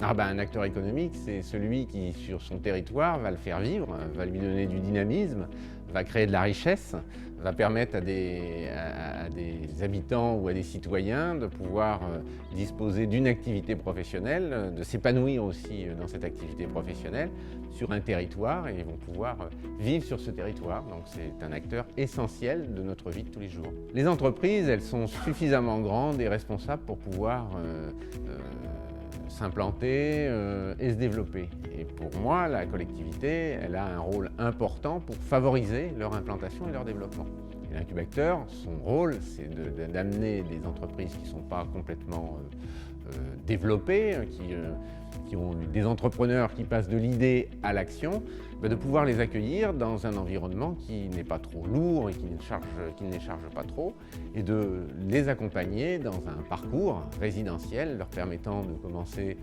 Un acteur économique, c'est celui qui, sur son territoire, va le faire vivre, va lui donner du dynamisme, va créer de la richesse, va permettre à des habitants ou à des citoyens de pouvoir disposer d'une activité professionnelle, de s'épanouir aussi dans cette activité professionnelle sur un territoire, et ils vont pouvoir vivre sur ce territoire. Donc c'est un acteur essentiel de notre vie de tous les jours. Les entreprises, elles sont suffisamment grandes et responsables pour pouvoir s'implanter et se développer. Et pour moi, la collectivité, elle a un rôle important pour favoriser leur implantation et leur développement. Et l'incubateur, son rôle, c'est d'amener des entreprises qui ne sont pas complètement développées, qui ont des entrepreneurs qui passent de l'idée à l'action, de pouvoir les accueillir dans un environnement qui n'est pas trop lourd et qui ne les charge pas trop, et de les accompagner dans un parcours résidentiel leur permettant de commencer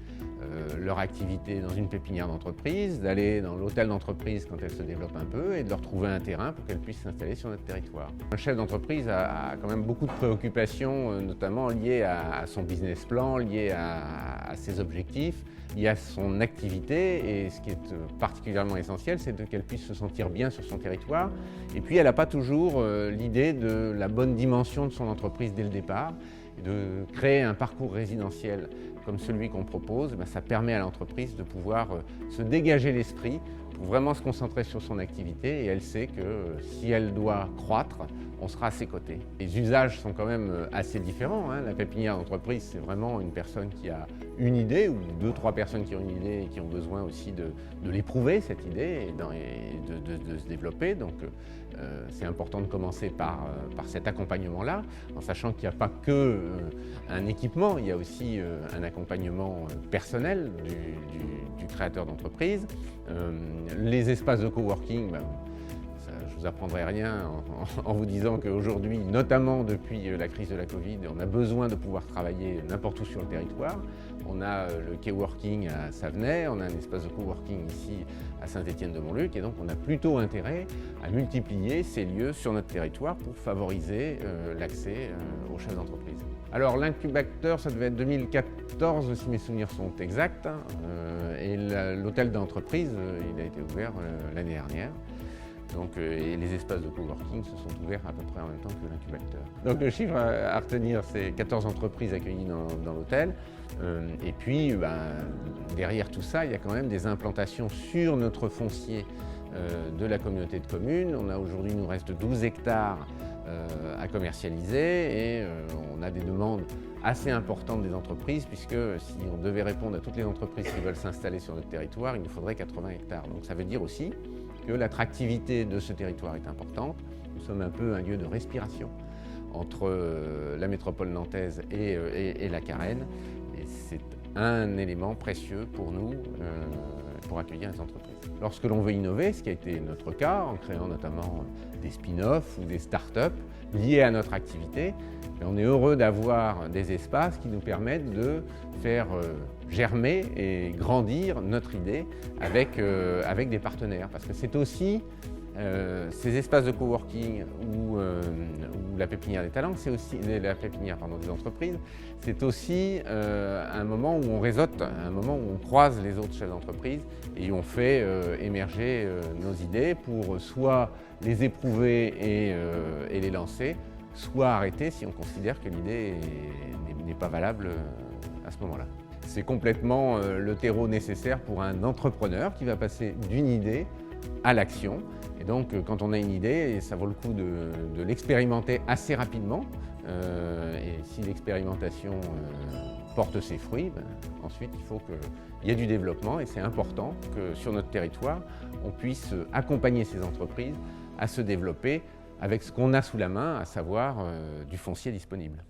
leur activité dans une pépinière d'entreprise, d'aller dans l'hôtel d'entreprise quand elle se développe un peu et de leur trouver un terrain pour qu'elles puissent s'installer sur notre territoire. Un chef d'entreprise a quand même beaucoup de préoccupations, notamment liées à son business plan, liées à ses objectifs, liées à son activité, et ce qui est particulièrement essentiel, c'est qu'elle puisse se sentir bien sur son territoire. Et puis elle n'a pas toujours l'idée de la bonne dimension de son entreprise dès le départ. De créer un parcours résidentiel comme celui qu'on propose, ça permet à l'entreprise de pouvoir se dégager l'esprit pour vraiment se concentrer sur son activité, et elle sait que si elle doit croître, on sera à ses côtés. Les usages sont quand même assez différents. La pépinière d'entreprise, c'est vraiment une personne qui a une idée, ou 2-3 personnes qui ont une idée et qui ont besoin aussi de l'éprouver, cette idée, et de se développer. Donc c'est important de commencer par cet accompagnement-là, en sachant qu'il n'y a pas que un équipement, il y a aussi un accompagnement personnel du créateur d'entreprise. Les espaces de coworking, je ne vous apprendrai rien en vous disant qu'aujourd'hui, notamment depuis la crise de la Covid, on a besoin de pouvoir travailler n'importe où sur le territoire. On a le K-Working à Savenay, on a un espace de coworking ici à Saint-Étienne-de-Montluc, et donc on a plutôt intérêt à multiplier ces lieux sur notre territoire pour favoriser l'accès aux chefs d'entreprise. Alors l'incubateur, ça devait être 2014 si mes souvenirs sont exacts, et l'hôtel d'entreprise, il a été ouvert l'année dernière. Donc, et les espaces de coworking se sont ouverts à peu près en même temps que l'incubateur. Donc le chiffre à retenir, c'est 14 entreprises accueillies dans l'hôtel. Et puis derrière tout ça, il y a quand même des implantations sur notre foncier de la communauté de communes. Aujourd'hui, il nous reste 12 hectares à commercialiser, et on a des demandes assez importantes des entreprises, puisque si on devait répondre à toutes les entreprises qui veulent s'installer sur notre territoire, il nous faudrait 80 hectares. Donc ça veut dire aussi que l'attractivité de ce territoire est importante. Nous sommes un peu un lieu de respiration entre la métropole nantaise et la Carène, et c'est un élément précieux pour nous pour accueillir les entreprises. Lorsque l'on veut innover, ce qui a été notre cas, en créant notamment des spin-offs ou des start-up liés à notre activité, on est heureux d'avoir des espaces qui nous permettent de faire germer et grandir notre idée avec des partenaires. Parce que c'est aussi ces espaces de coworking ou la pépinière des talents, c'est aussi la pépinière des entreprises, c'est aussi un moment où on réseaute, un moment où on croise les autres chefs d'entreprise et on fait émerger nos idées pour soit les éprouver et les lancer, soit arrêter si on considère que l'idée n'est pas valable à ce moment-là. C'est complètement le terreau nécessaire pour un entrepreneur qui va passer d'une idée à l'action. Et donc, quand on a une idée, ça vaut le coup de l'expérimenter assez rapidement. Et si l'expérimentation porte ses fruits, ensuite il faut qu'il y ait du développement, et c'est important que sur notre territoire, on puisse accompagner ces entreprises à se développer avec ce qu'on a sous la main, à savoir du foncier disponible.